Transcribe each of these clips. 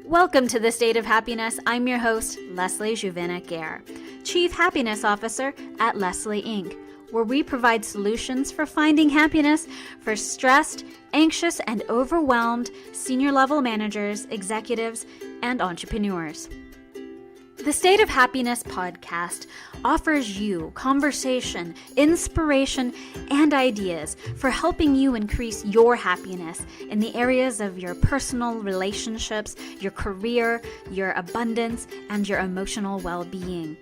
Welcome to the State of Happiness. I'm your host, Leslie Juvin-Acker, Chief Happiness Officer at Leslie Inc., where we provide solutions for finding happiness for stressed, anxious, and overwhelmed senior-level managers, executives, and entrepreneurs. The State of Happiness podcast offers you conversation, inspiration, and ideas for helping you increase your happiness in the areas of your personal relationships, your career, your abundance, and your emotional well-being.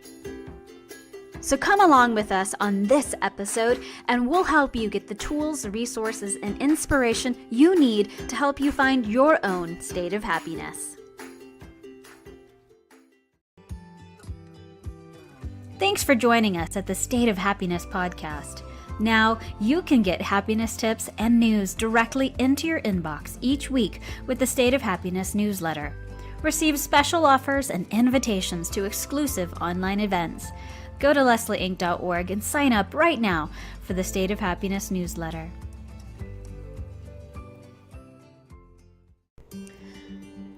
So come along with us on this episode, and we'll help you get the tools, resources, and inspiration you need to help you find your own state of happiness. Thanks for joining us at the State of Happiness podcast. Now, you can get happiness tips and news directly into your inbox each week with the State of Happiness newsletter. Receive special offers and invitations to exclusive online events. Go to leslieinc.org and sign up right now for the State of Happiness newsletter.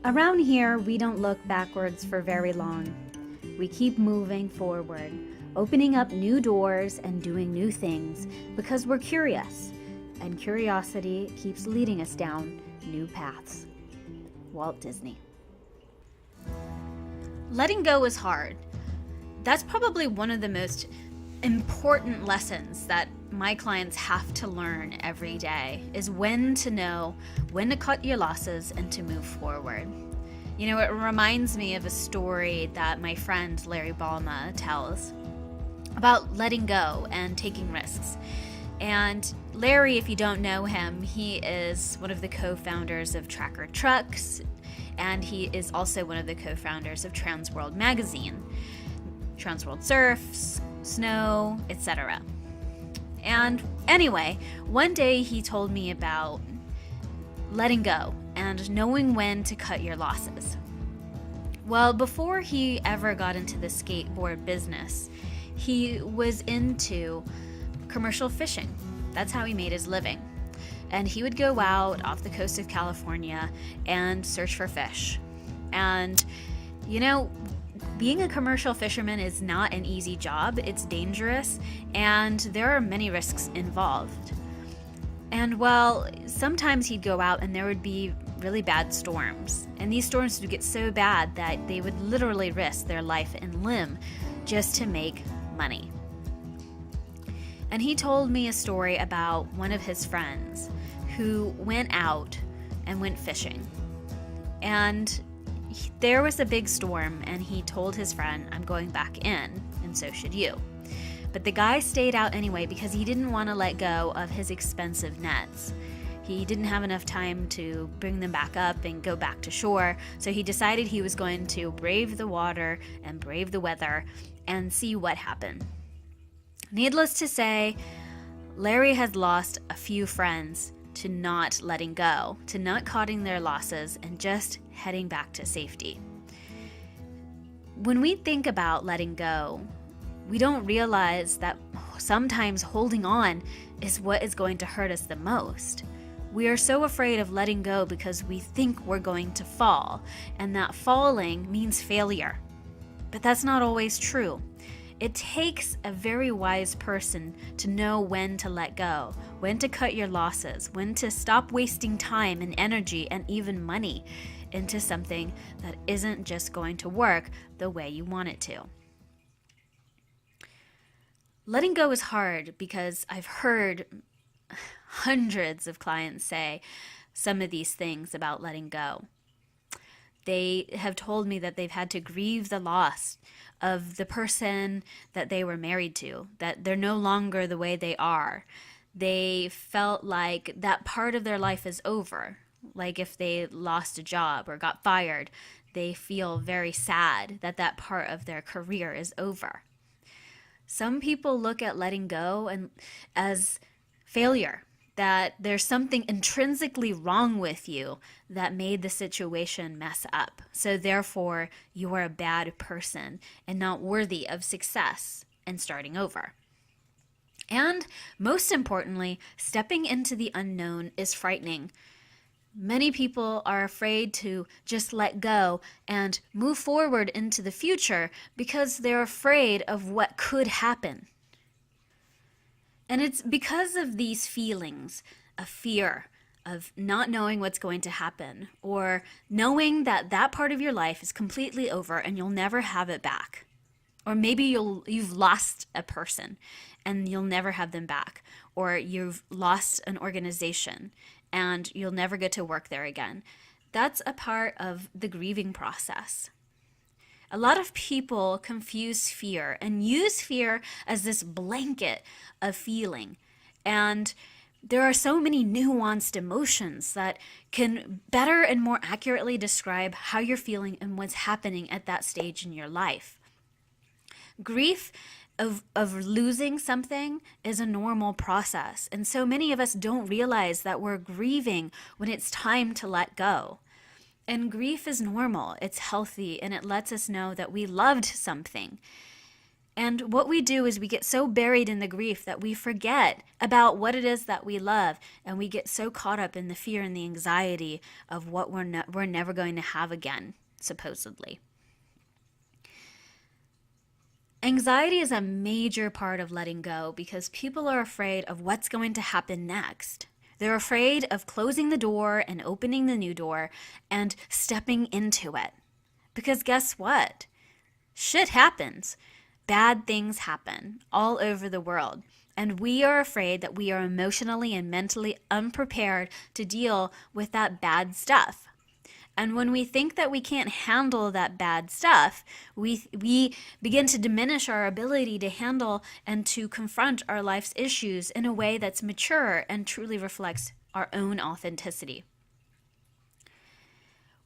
Around here, we don't look backwards for very long. We keep moving forward, opening up new doors and doing new things because we're curious, and curiosity keeps leading us down new paths. Walt Disney. Letting go is hard. That's probably one of the most important lessons that my clients have to learn every day, is when to know when to cut your losses and to move forward. You know, it reminds me of a story that my friend Larry Balma tells about letting go and taking risks. And Larry, if you don't know him, he is one of the co-founders of Tracker Trucks, and he is also one of the co-founders of Transworld magazine, Transworld Surfs, Snow, etc. And anyway, one day he told me about letting go and knowing when to cut your losses. Well, before he ever got into the skateboard business, he was into commercial fishing. That's how he made his living. And he would go out off the coast of California and search for fish. And, you know, being a commercial fisherman is not an easy job. It's dangerous, and there are many risks involved. And well, sometimes he'd go out and there would be really bad storms. And these storms would get so bad that they would literally risk their life and limb just to make money. And he told me a story about one of his friends who went out and went fishing. And there was a big storm, and he told his friend, "I'm going back in, and so should you." But the guy stayed out anyway because he didn't want to let go of his expensive nets. He didn't have enough time to bring them back up and go back to shore, so he decided he was going to brave the water and brave the weather and see what happened. Needless to say, Larry had lost a few friends to not letting go, to not cutting their losses and just heading back to safety. When we think about letting go, we don't realize that sometimes holding on is what is going to hurt us the most. We are so afraid of letting go because we think we're going to fall, and that falling means failure. But that's not always true. It takes a very wise person to know when to let go, when to cut your losses, when to stop wasting time and energy and even money into something that isn't just going to work the way you want it to. Letting go is hard because I've heard hundreds of clients say some of these things about letting go. They have told me that they've had to grieve the loss of the person that they were married to, that they're no longer the way they are. They felt like that part of their life is over. Like if they lost a job or got fired, they feel very sad that that part of their career is over. Some people look at letting go as failure, that there's something intrinsically wrong with you that made the situation mess up. So therefore, you are a bad person and not worthy of success and starting over. And most importantly, stepping into the unknown is frightening. Many people are afraid to just let go and move forward into the future because they're afraid of what could happen. And it's because of these feelings of fear, of not knowing what's going to happen, or knowing that that part of your life is completely over and you'll never have it back. Or maybe you've lost a person and you'll never have them back. Or you've lost an organization and you'll never get to work there again. That's a part of the grieving process. A lot of people confuse fear and use fear as this blanket of feeling. And there are so many nuanced emotions that can better and more accurately describe how you're feeling and what's happening at that stage in your life. Grief of losing something is a normal process. And so many of us don't realize that we're grieving when it's time to let go. And grief is normal, it's healthy, and it lets us know that we loved something. And what we do is we get so buried in the grief that we forget about what it is that we love, and we get so caught up in the fear and the anxiety of what we're never going to have again, supposedly. Anxiety is a major part of letting go because people are afraid of what's going to happen next. They're afraid of closing the door and opening the new door and stepping into it. Because guess what? Shit happens. Bad things happen all over the world. And we are afraid that we are emotionally and mentally unprepared to deal with that bad stuff. And when we think that we can't handle that bad stuff, we begin to diminish our ability to handle and to confront our life's issues in a way that's mature and truly reflects our own authenticity.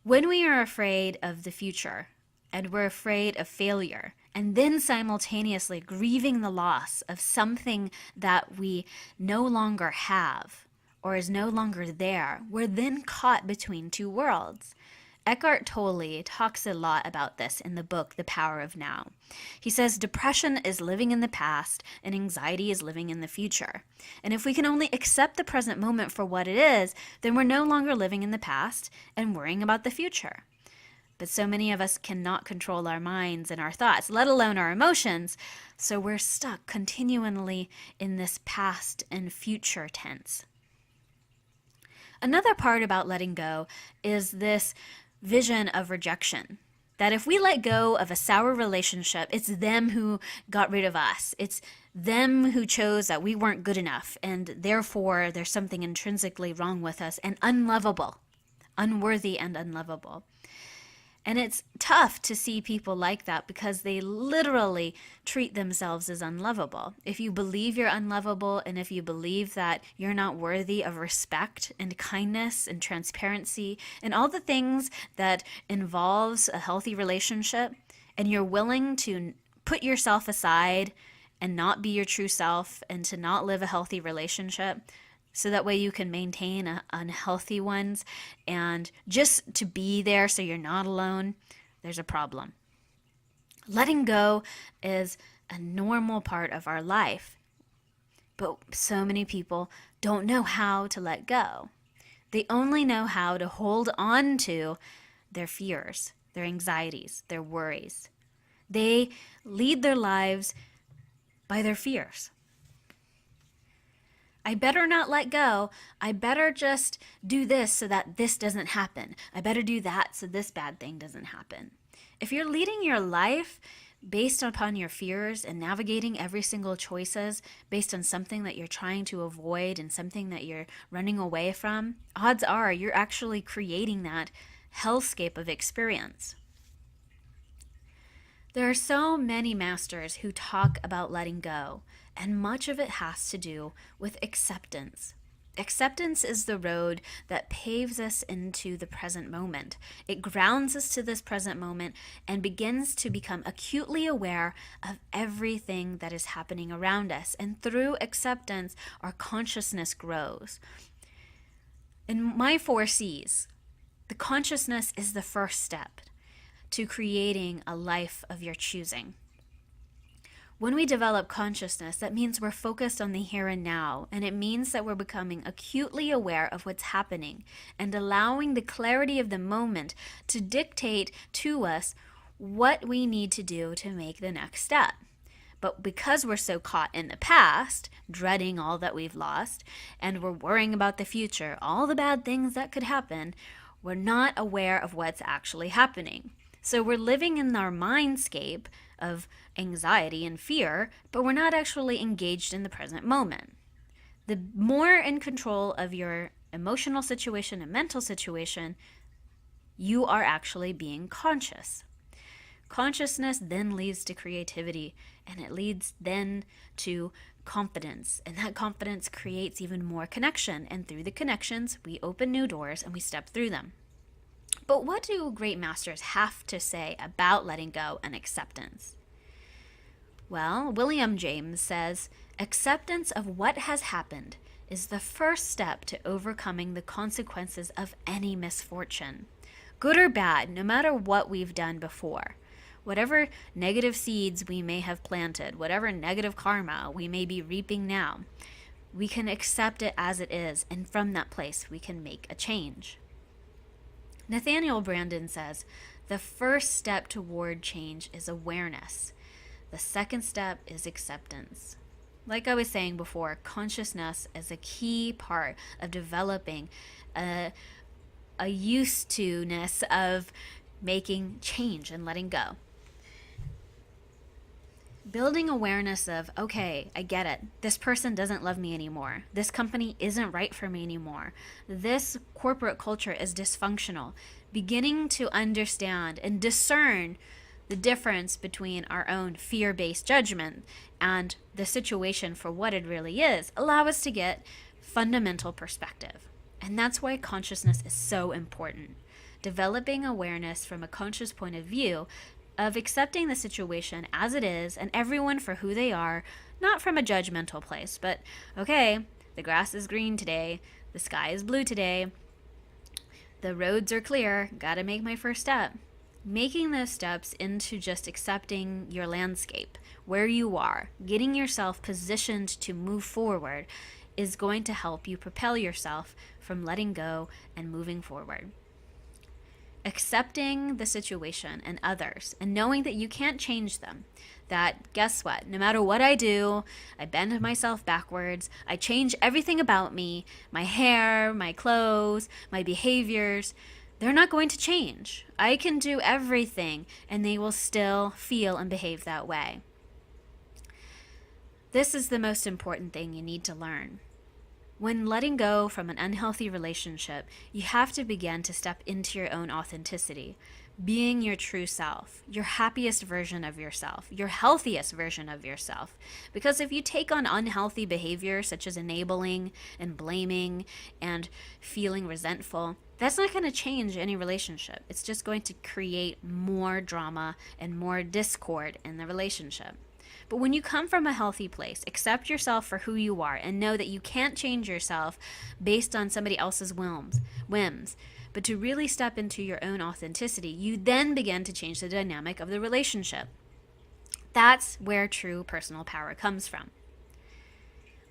When we are afraid of the future and we're afraid of failure, and then simultaneously grieving the loss of something that we no longer have or is no longer there, we're then caught between two worlds. Eckhart Tolle talks a lot about this in the book, The Power of Now. He says depression is living in the past and anxiety is living in the future. And if we can only accept the present moment for what it is, then we're no longer living in the past and worrying about the future. But so many of us cannot control our minds and our thoughts, let alone our emotions, so we're stuck continually in this past and future tense. Another part about letting go is this vision of rejection. That if we let go of a sour relationship, it's them who got rid of us. It's them who chose that we weren't good enough, and therefore there's something intrinsically wrong with us and unlovable, unworthy and unlovable. And it's tough to see people like that because they literally treat themselves as unlovable. If you believe you're unlovable and if you believe that you're not worthy of respect and kindness and transparency and all the things that involves a healthy relationship, and you're willing to put yourself aside and not be your true self and to not live a healthy relationship, so that way you can maintain unhealthy ones and just to be there so you're not alone, there's a problem. Letting go is a normal part of our life, but so many people don't know how to let go. They only know how to hold on to their fears, their anxieties, their worries. They lead their lives by their fears. I better not let go. I better just do this so that this doesn't happen. I better do that so this bad thing doesn't happen. If you're leading your life based upon your fears and navigating every single choices based on something that you're trying to avoid and something that you're running away from, odds are you're actually creating that hellscape of experience. There are so many masters who talk about letting go, and much of it has to do with acceptance. Acceptance is the road that paves us into the present moment. It grounds us to this present moment and begins to become acutely aware of everything that is happening around us. And through acceptance, our consciousness grows. In my 4 C's, the consciousness is the first step to creating a life of your choosing. When we develop consciousness, that means we're focused on the here and now, and it means that we're becoming acutely aware of what's happening and allowing the clarity of the moment to dictate to us what we need to do to make the next step. But because we're so caught in the past, dreading all that we've lost, and we're worrying about the future, all the bad things that could happen, we're not aware of what's actually happening. So we're living in our mindscape of anxiety and fear, but we're not actually engaged in the present moment. The more in control of your emotional situation and mental situation, you are actually being conscious. Consciousness then leads to creativity, and it leads then to confidence, and that confidence creates even more connection, and through the connections, we open new doors and we step through them. But what do great masters have to say about letting go and acceptance? Well, William James says, acceptance of what has happened is the first step to overcoming the consequences of any misfortune. Good or bad, no matter what we've done before. Whatever negative seeds we may have planted, whatever negative karma we may be reaping now, we can accept it as it is, and from that place we can make a change. Nathaniel Branden says, the first step toward change is awareness. The second step is acceptance. Like I was saying before, consciousness is a key part of developing a used to-ness of making change and letting go. Building awareness of, okay, I get it. This person doesn't love me anymore. This company isn't right for me anymore. This corporate culture is dysfunctional. Beginning to understand and discern the difference between our own fear-based judgment and the situation for what it really is allow us to get fundamental perspective. And that's why consciousness is so important. Developing awareness from a conscious point of view of accepting the situation as it is and everyone for who they are, not from a judgmental place, but okay, the grass is green today, the sky is blue today, the roads are clear, gotta make my first step. Making those steps into just accepting your landscape, where you are, getting yourself positioned to move forward is going to help you propel yourself from letting go and moving forward. Accepting the situation and others and knowing that you can't change them. That, guess what? No matter what I do, I bend myself backwards. I change everything about me, my hair, my clothes, my behaviors. They're not going to change. I can do everything and they will still feel and behave that way. This is the most important thing you need to learn. When letting go from an unhealthy relationship, you have to begin to step into your own authenticity, being your true self, your happiest version of yourself, your healthiest version of yourself. Because if you take on unhealthy behavior, such as enabling and blaming and feeling resentful, that's not going to change any relationship. It's just going to create more drama and more discord in the relationship. But when you come from a healthy place, accept yourself for who you are and know that you can't change yourself based on somebody else's whims, but to really step into your own authenticity, you then begin to change the dynamic of the relationship. That's where true personal power comes from.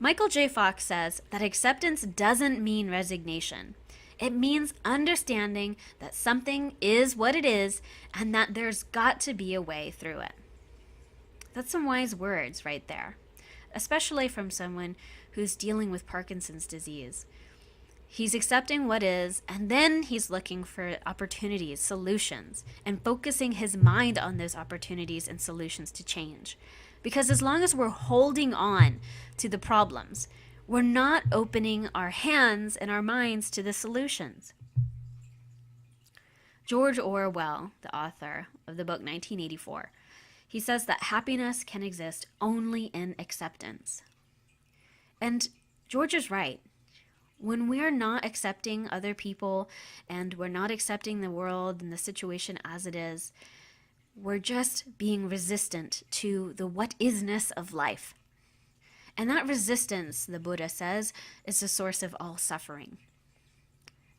Michael J. Fox says that acceptance doesn't mean resignation. It means understanding that something is what it is and that there's got to be a way through it. That's some wise words right there, especially from someone who's dealing with Parkinson's disease. He's accepting what is, and then he's looking for opportunities, solutions, and focusing his mind on those opportunities and solutions to change. Because as long as we're holding on to the problems, we're not opening our hands and our minds to the solutions. George Orwell, the author of the book 1984, he says that happiness can exist only in acceptance. And George is right. When we're not accepting other people and we're not accepting the world and the situation as it is, we're just being resistant to the what isness of life. And that resistance, the Buddha says, is the source of all suffering.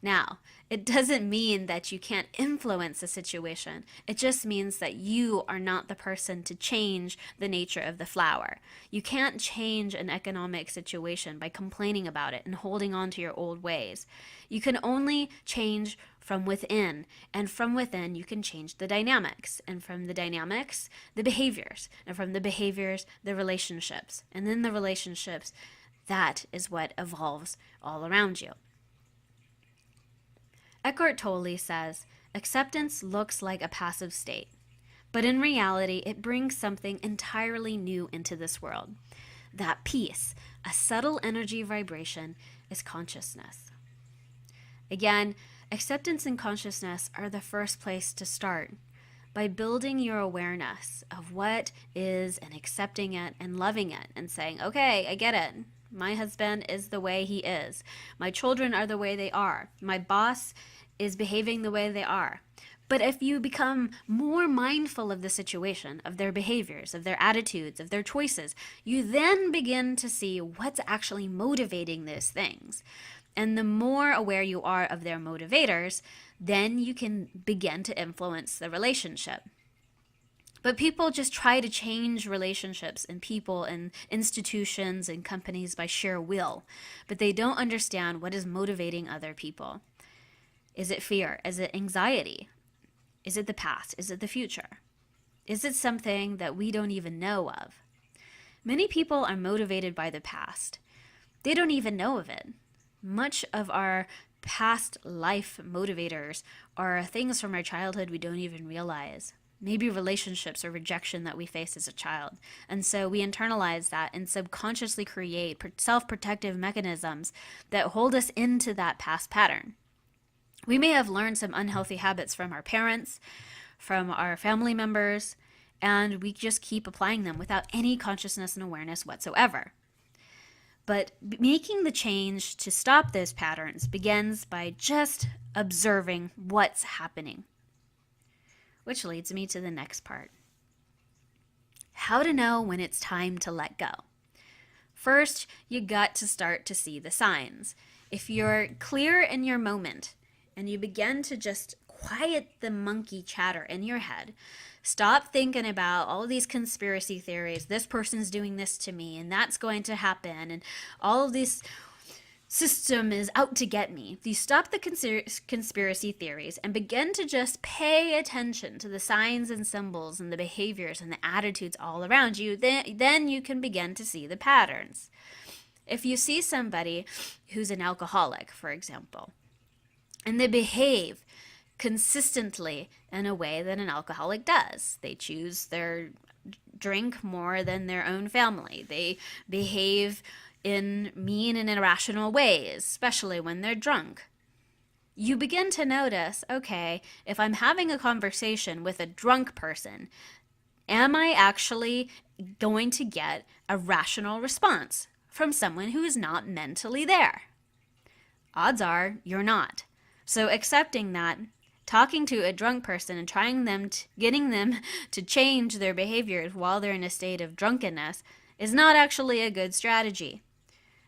Now, it doesn't mean that you can't influence a situation. It just means that you are not the person to change the nature of the flower. You can't change an economic situation by complaining about it and holding on to your old ways. You can only change from within, and from within you can change the dynamics, and from the dynamics, the behaviors, and from the behaviors, the relationships, and then the relationships, that is what evolves all around you. Eckhart Tolle says, acceptance looks like a passive state, but in reality, it brings something entirely new into this world. That peace, a subtle energy vibration, is consciousness. Again, acceptance and consciousness are the first place to start. By building your awareness of what is and accepting it and loving it and saying, okay, I get it. My husband is the way he is. My children are the way they are. My boss is behaving the way they are. But if you become more mindful of the situation, of their behaviors, of their attitudes, of their choices, you then begin to see what's actually motivating those things. And the more aware you are of their motivators, then you can begin to influence the relationship. But people just try to change relationships and people and institutions and companies by sheer will. But they don't understand what is motivating other people. Is it fear? Is it anxiety? Is it the past? Is it the future? Is it something that we don't even know of? Many people are motivated by the past. They don't even know of it. Much of our past life motivators are things from our childhood we don't even realize. Maybe relationships or rejection that we faced as a child. And so we internalize that and subconsciously create self-protective mechanisms that hold us into that past pattern. We may have learned some unhealthy habits from our parents, from our family members, and we just keep applying them without any consciousness and awareness whatsoever. But making the change to stop those patterns begins by just observing what's happening. Which leads me to the next part. How to know when it's time to let go. First, you got to start to see the signs. If you're clear in your moment and you begin to just quiet the monkey chatter in your head, stop thinking about all these conspiracy theories, this person's doing this to me and that's going to happen and all of this system is out to get me. If you stop the conspiracy theories and begin to just pay attention to the signs and symbols and the behaviors and the attitudes all around you, then you can begin to see the patterns. If you see somebody who's an alcoholic, for example, and they behave consistently in a way that an alcoholic does, they choose their drink more than their own family, they behave in mean and irrational ways, especially when they're drunk. You begin to notice, okay, if I'm having a conversation with a drunk person, am I actually going to get a rational response from someone who is not mentally there? Odds are you're not. So accepting that, talking to a drunk person and getting them to change their behaviors while they're in a state of drunkenness is not actually a good strategy.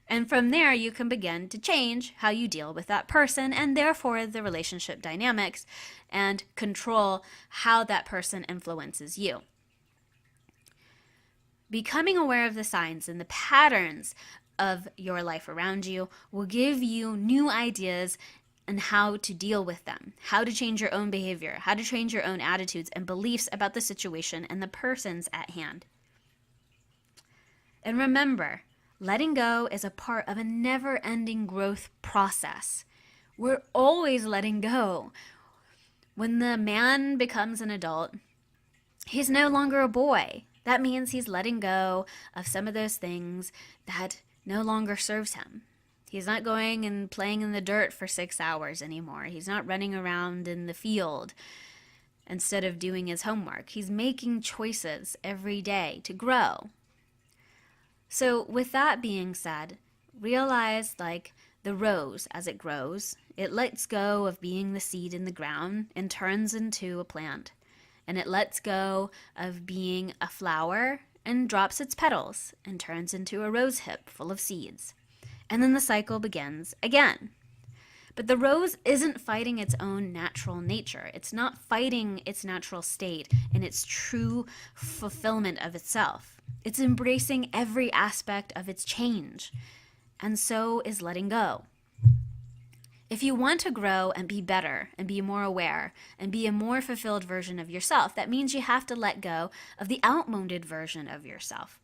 And from there, you can begin to change how you deal with that person and therefore the relationship dynamics and control how that person influences you. Becoming aware of the signs and the patterns of your life around you will give you new ideas on how to deal with them, how to change your own behavior, how to change your own attitudes and beliefs about the situation and the persons at hand. And remember, letting go is a part of a never-ending growth process. We're always letting go. When the man becomes an adult, he's no longer a boy. That means he's letting go of some of those things that no longer serves him. He's not going and playing in the dirt for 6 hours anymore. He's not running around in the field instead of doing his homework. He's making choices every day to grow. So with that being said, realize like the rose as it grows, it lets go of being the seed in the ground and turns into a plant. And it lets go of being a flower and drops its petals and turns into a rose hip full of seeds. And then the cycle begins again. But the rose isn't fighting its own natural nature. It's not fighting its natural state in its true fulfillment of itself. It's embracing every aspect of its change. And so is letting go. If you want to grow and be better and be more aware and be a more fulfilled version of yourself, that means you have to let go of the outmoded version of yourself.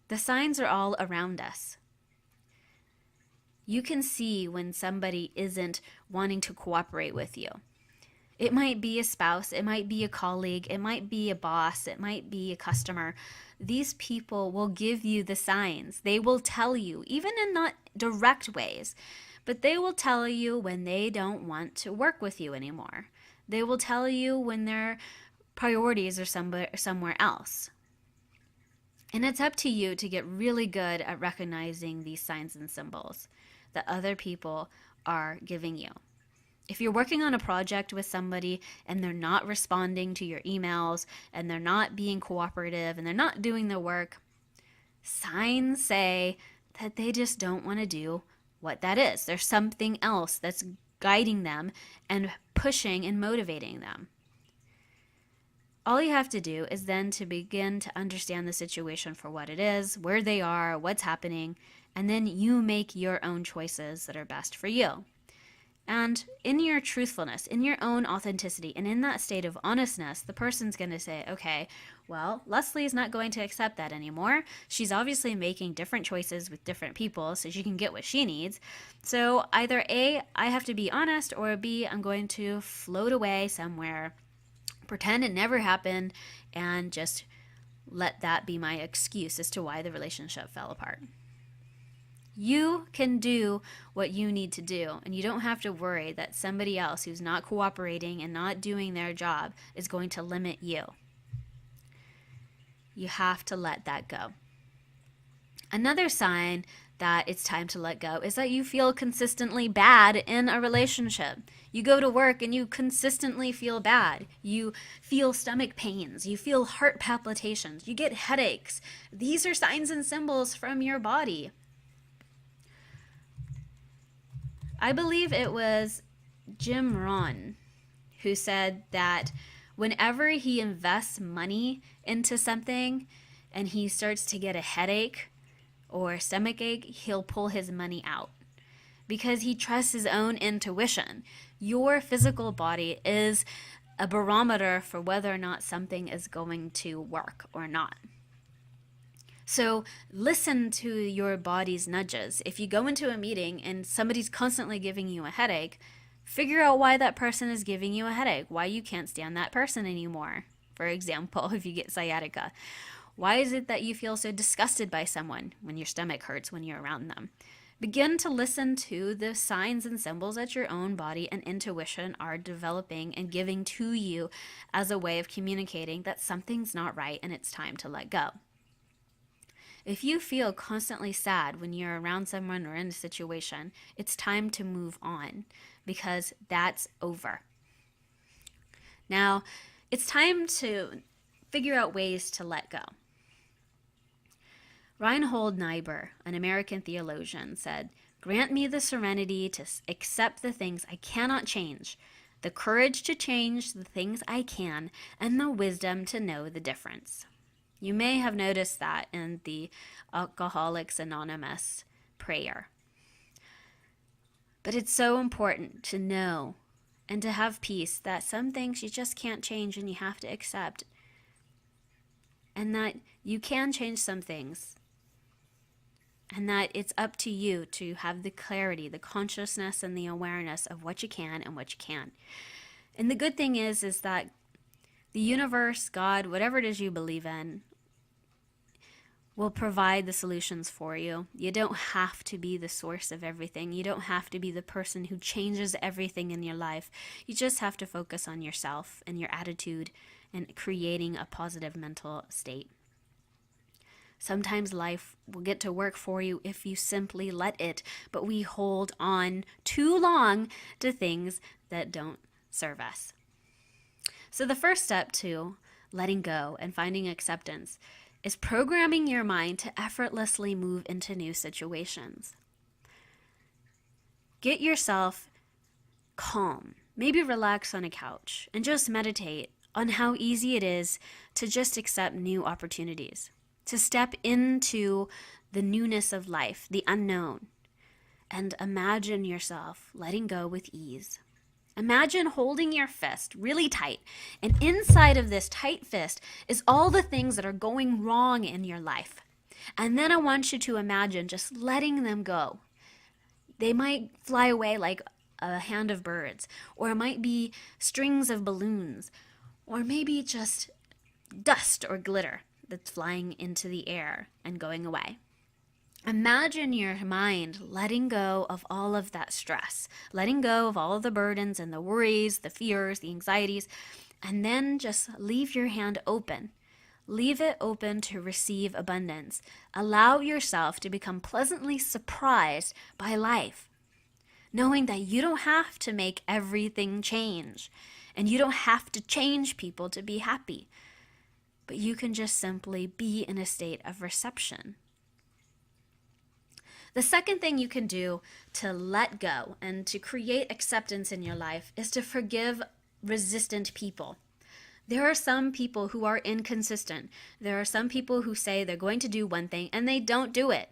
The signs are all around us. You can see when somebody isn't wanting to cooperate with you. It might be a spouse, it might be a colleague, it might be a boss, it might be a customer. These people will give you the signs. They will tell you, even in not direct ways, but they will tell you when they don't want to work with you anymore. They will tell you when their priorities are somewhere else. And it's up to you to get really good at recognizing these signs and symbols that other people are giving you. If you're working on a project with somebody and they're not responding to your emails and they're not being cooperative and they're not doing their work, signs say that they just don't want to do what that is. There's something else that's guiding them and pushing and motivating them. All you have to do is then to begin to understand the situation for what it is, where they are, what's happening, and then you make your own choices that are best for you. And in your truthfulness, in your own authenticity, and in that state of honestness, the person's going to say, okay, well, Leslie's not going to accept that anymore. She's obviously making different choices with different people so she can get what she needs. So either A, I have to be honest, or B, I'm going to float away somewhere, pretend it never happened, and just let that be my excuse as to why the relationship fell apart. You can do what you need to do, and you don't have to worry that somebody else who's not cooperating and not doing their job is going to limit you. You have to let that go. Another sign that it's time to let go is that you feel consistently bad in a relationship. You go to work and you consistently feel bad. You feel stomach pains. You feel heart palpitations. You get headaches. These are signs and symbols from your body. I believe it was Jim Rohn who said that whenever he invests money into something and he starts to get a headache or a stomach ache, he'll pull his money out because he trusts his own intuition. Your physical body is a barometer for whether or not something is going to work or not. So listen to your body's nudges. If you go into a meeting and somebody's constantly giving you a headache, figure out why that person is giving you a headache, why you can't stand that person anymore. For example, if you get sciatica, why is it that you feel so disgusted by someone when your stomach hurts when you're around them? Begin to listen to the signs and symbols that your own body and intuition are developing and giving to you as a way of communicating that something's not right and it's time to let go. If you feel constantly sad when you're around someone or in a situation, it's time to move on because that's over. Now, it's time to figure out ways to let go. Reinhold Niebuhr, an American theologian, said, "Grant me the serenity to accept the things I cannot change, the courage to change the things I can, and the wisdom to know the difference." You may have noticed that in the Alcoholics Anonymous prayer. But it's so important to know and to have peace that some things you just can't change and you have to accept. And that you can change some things. And that it's up to you to have the clarity, the consciousness, and the awareness of what you can and what you can't. And the good thing is that the universe, God, whatever it is you believe in, will provide the solutions for you. You don't have to be the source of everything. You don't have to be the person who changes everything in your life. You just have to focus on yourself and your attitude and creating a positive mental state. Sometimes life will get to work for you if you simply let it, but we hold on too long to things that don't serve us. So the first step to letting go and finding acceptance is programming your mind to effortlessly move into new situations. Get yourself calm. Maybe relax on a couch and just meditate on how easy it is to just accept new opportunities, to step into the newness of life, the unknown, and imagine yourself letting go with ease. Imagine holding your fist really tight, and inside of this tight fist is all the things that are going wrong in your life. And then I want you to imagine just letting them go. They might fly away like a hand of birds, or it might be strings of balloons, or maybe just dust or glitter that's flying into the air and going away. Imagine your mind letting go of all of that stress, letting go of all of the burdens and the worries, the fears, the anxieties, and then just leave your hand open. Leave it open to receive abundance. Allow yourself to become pleasantly surprised by life, knowing that you don't have to make everything change, and you don't have to change people to be happy, but you can just simply be in a state of reception. The second thing you can do to let go and to create acceptance in your life is to forgive resistant people. There are some people who are inconsistent. There are some people who say they're going to do one thing and they don't do it.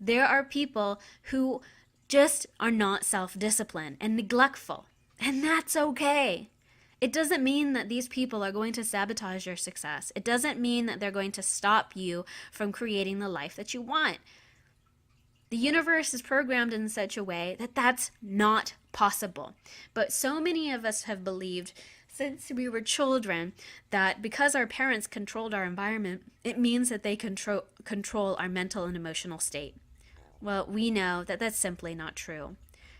There are people who just are not self-disciplined and neglectful, and that's okay. It doesn't mean that these people are going to sabotage your success. It doesn't mean that they're going to stop you from creating the life that you want. The universe is programmed in such a way that that's not possible. But so many of us have believed since we were children that because our parents controlled our environment, it means that they control our mental and emotional state. Well, we know that that's simply not true.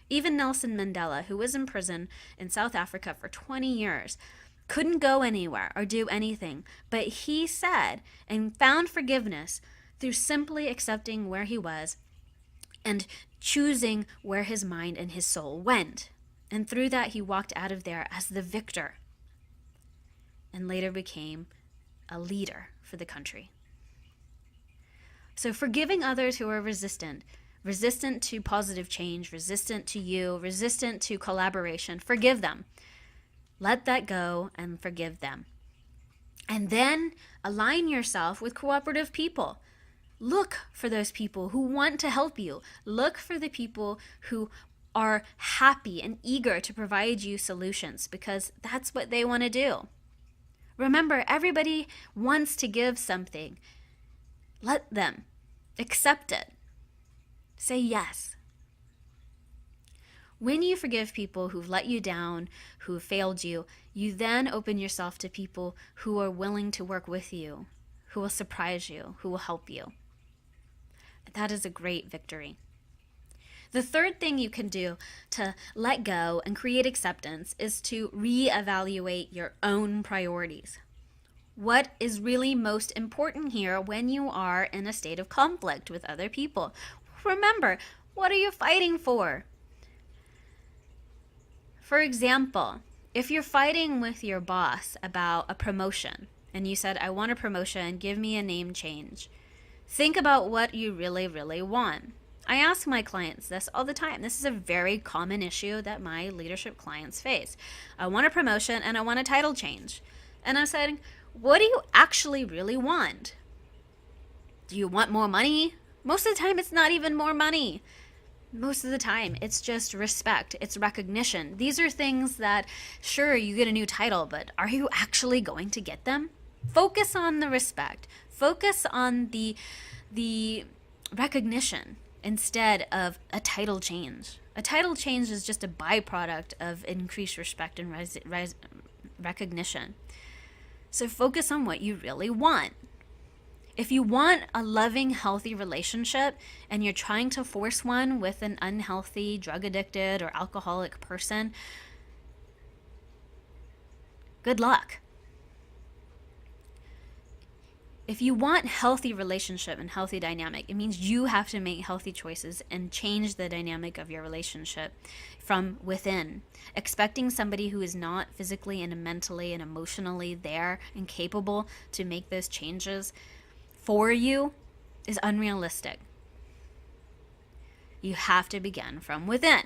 Even Nelson Mandela, who was in prison in South Africa for 20 years, couldn't go anywhere or do anything, but he said and found forgiveness through simply accepting where he was and choosing where his mind and his soul went. And through that, he walked out of there as the victor and later became a leader for the country. So forgiving others who are resistant to positive change, resistant to you, resistant to collaboration, forgive them. Let that go and forgive them. And then align yourself with cooperative people. Look for those people who want to help you. Look for the people who are happy and eager to provide you solutions because that's what they want to do. Remember, everybody wants to give something. Let them. Accept it. Say yes. When you forgive people who've let you down, who've failed you, you then open yourself to people who are willing to work with you, who will surprise you, who will help you. That is a great victory. The third thing you can do to let go and create acceptance is to reevaluate your own priorities. What is really most important here when you are in a state of conflict with other people? Remember, what are you fighting for? For example, if you're fighting with your boss about a promotion and you said, I want a promotion, give me a name change. Think about what you really, really want. I ask my clients this all the time. This is a very common issue that my leadership clients face. I want a promotion and I want a title change. And I'm saying, what do you actually really want? Do you want more money? Most of the time, it's not even more money. Most of the time, it's just respect. It's recognition. These are things that, sure, you get a new title, but are you actually going to get them? Focus on the respect. Focus on the recognition instead of a title change. A title change is just a byproduct of increased respect and recognition. So focus on what you really want. If you want a loving, healthy relationship and you're trying to force one with an unhealthy, drug-addicted, or alcoholic person, good luck. If you want healthy relationship and healthy dynamic, it means you have to make healthy choices and change the dynamic of your relationship from within. Expecting somebody who is not physically and mentally and emotionally there and capable to make those changes for you is unrealistic. You have to begin from within.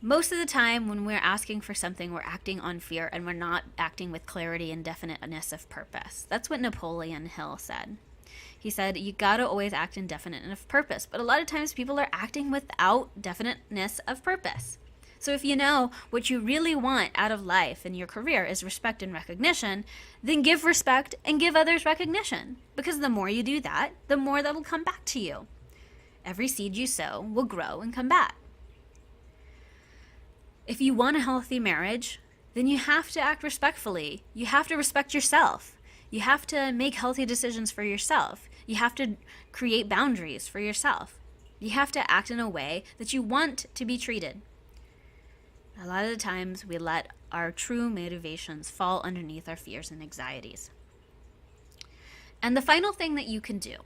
Most of the time when we're asking for something, we're acting on fear and we're not acting with clarity and definiteness of purpose. That's what Napoleon Hill said. He said, you gotta always act in definiteness of purpose. But a lot of times people are acting without definiteness of purpose. So if you know what you really want out of life and your career is respect and recognition, then give respect and give others recognition. Because the more you do that, the more that will come back to you. Every seed you sow will grow and come back. If you want a healthy marriage, then you have to act respectfully. You have to respect yourself. You have to make healthy decisions for yourself. You have to create boundaries for yourself. You have to act in a way that you want to be treated. A lot of the times we let our true motivations fall underneath our fears and anxieties. And the final thing that you can do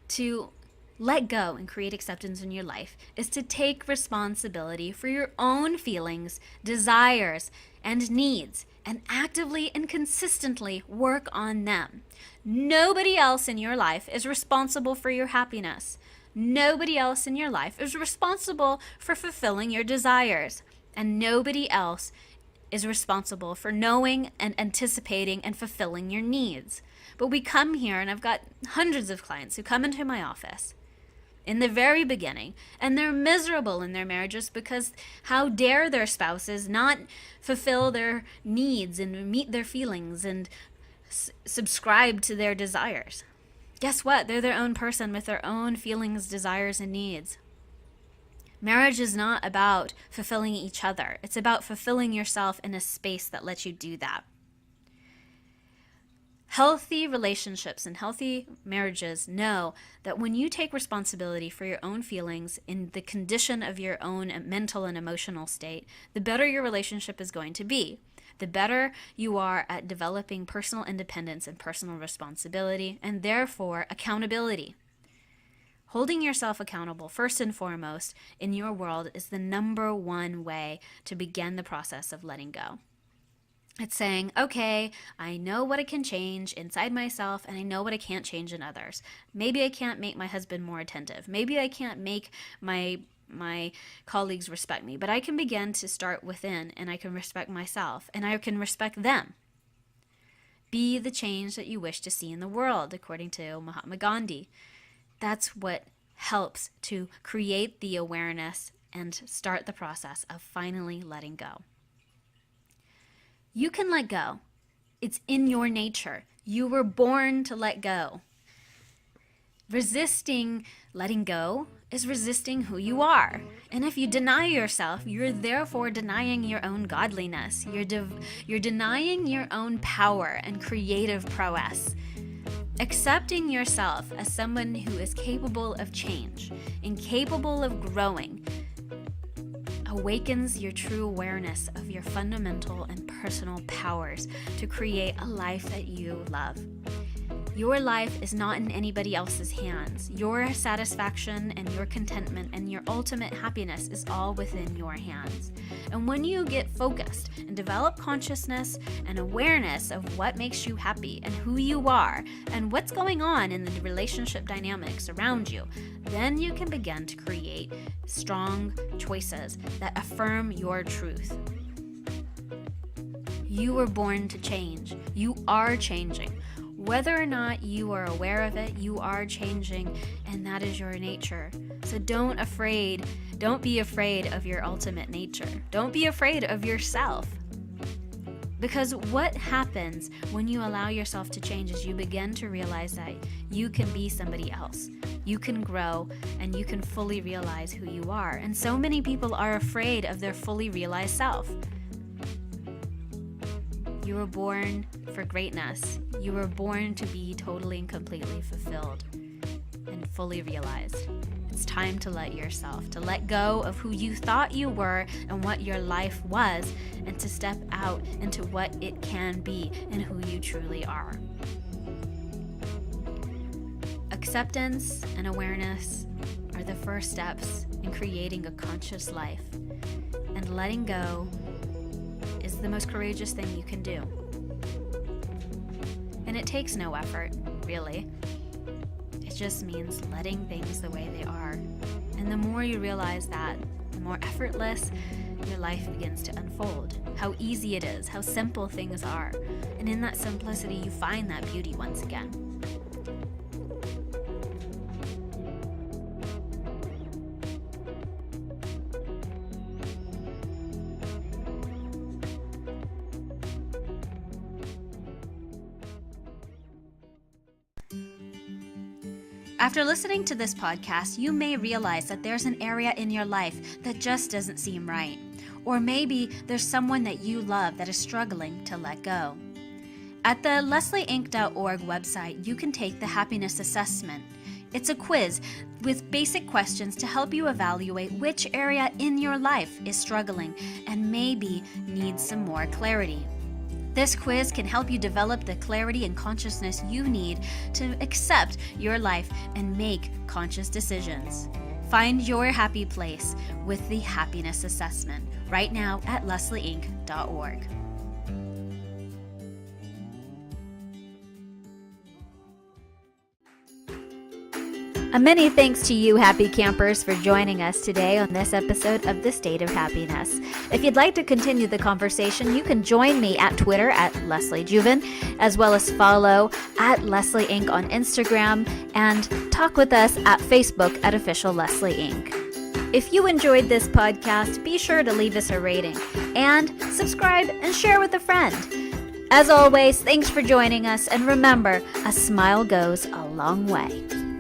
to let go and create acceptance in your life is to take responsibility for your own feelings, desires, and needs, and actively and consistently work on them. Nobody else in your life is responsible for your happiness. Nobody else in your life is responsible for fulfilling your desires. And nobody else is responsible for knowing and anticipating and fulfilling your needs. But we come here, and I've got hundreds of clients who come into my office in the very beginning, and they're miserable in their marriages because how dare their spouses not fulfill their needs and meet their feelings and subscribe to their desires. Guess what? They're their own person with their own feelings, desires, and needs. Marriage is not about fulfilling each other. It's about fulfilling yourself in a space that lets you do that. Healthy relationships and healthy marriages know that when you take responsibility for your own feelings in the condition of your own mental and emotional state, the better your relationship is going to be. The better you are at developing personal independence and personal responsibility, and therefore accountability. Holding yourself accountable, first and foremost, in your world is the number one way to begin the process of letting go. It's saying, okay, I know what I can change inside myself, and I know what I can't change in others. Maybe I can't make my husband more attentive. Maybe I can't make my colleagues respect me, but I can begin to start within, and I can respect myself, and I can respect them. Be the change that you wish to see in the world, according to Mahatma Gandhi. That's what helps to create the awareness and start the process of finally letting go. You can let go. It's in your nature. You were born to let go. Resisting letting go is resisting who you are. And if you deny yourself, you're therefore denying your own godliness. You're denying your own power and creative prowess. Accepting yourself as someone who is capable of change and capable of growing awakens your true awareness of your fundamental and personal powers to create a life that you love. Your life is not in anybody else's hands. Your satisfaction and your contentment and your ultimate happiness is all within your hands. And when you get focused and develop consciousness and awareness of what makes you happy and who you are and what's going on in the relationship dynamics around you, then you can begin to create strong choices that affirm your truth. You were born to change. You are changing. Whether or not you are aware of it, you are changing, and that is your nature. So don't be afraid of your ultimate nature. Don't be afraid of yourself. Because what happens when you allow yourself to change is you begin to realize that you can be somebody else. You can grow, and you can fully realize who you are. And so many people are afraid of their fully realized self. You were born for greatness. You were born to be totally and completely fulfilled and fully realized. It's time to let go of who you thought you were and what your life was, and to step out into what it can be and who you truly are. Acceptance and awareness are the first steps in creating a conscious life, and letting go is the most courageous thing you can do. And it takes no effort, really. It just means letting things the way they are. And the more you realize that, the more effortless your life begins to unfold. How easy it is, how simple things are. And in that simplicity, you find that beauty once again. After listening to this podcast, you may realize that there's an area in your life that just doesn't seem right. Or maybe there's someone that you love that is struggling to let go. At the leslieinc.org website, you can take the happiness assessment. It's a quiz with basic questions to help you evaluate which area in your life is struggling and maybe needs some more clarity. This quiz can help you develop the clarity and consciousness you need to accept your life and make conscious decisions. Find your happy place with the happiness assessment right now at leslieinc.org. A many thanks to you, happy campers, for joining us today on this episode of The State of Happiness. If you'd like to continue the conversation, you can join me at Twitter at Leslie Juvin, as well as follow at Leslie Inc. on Instagram, and talk with us at Facebook at Official Leslie Inc. If you enjoyed this podcast, be sure to leave us a rating and subscribe and share with a friend. As always, thanks for joining us, and remember, a smile goes a long way.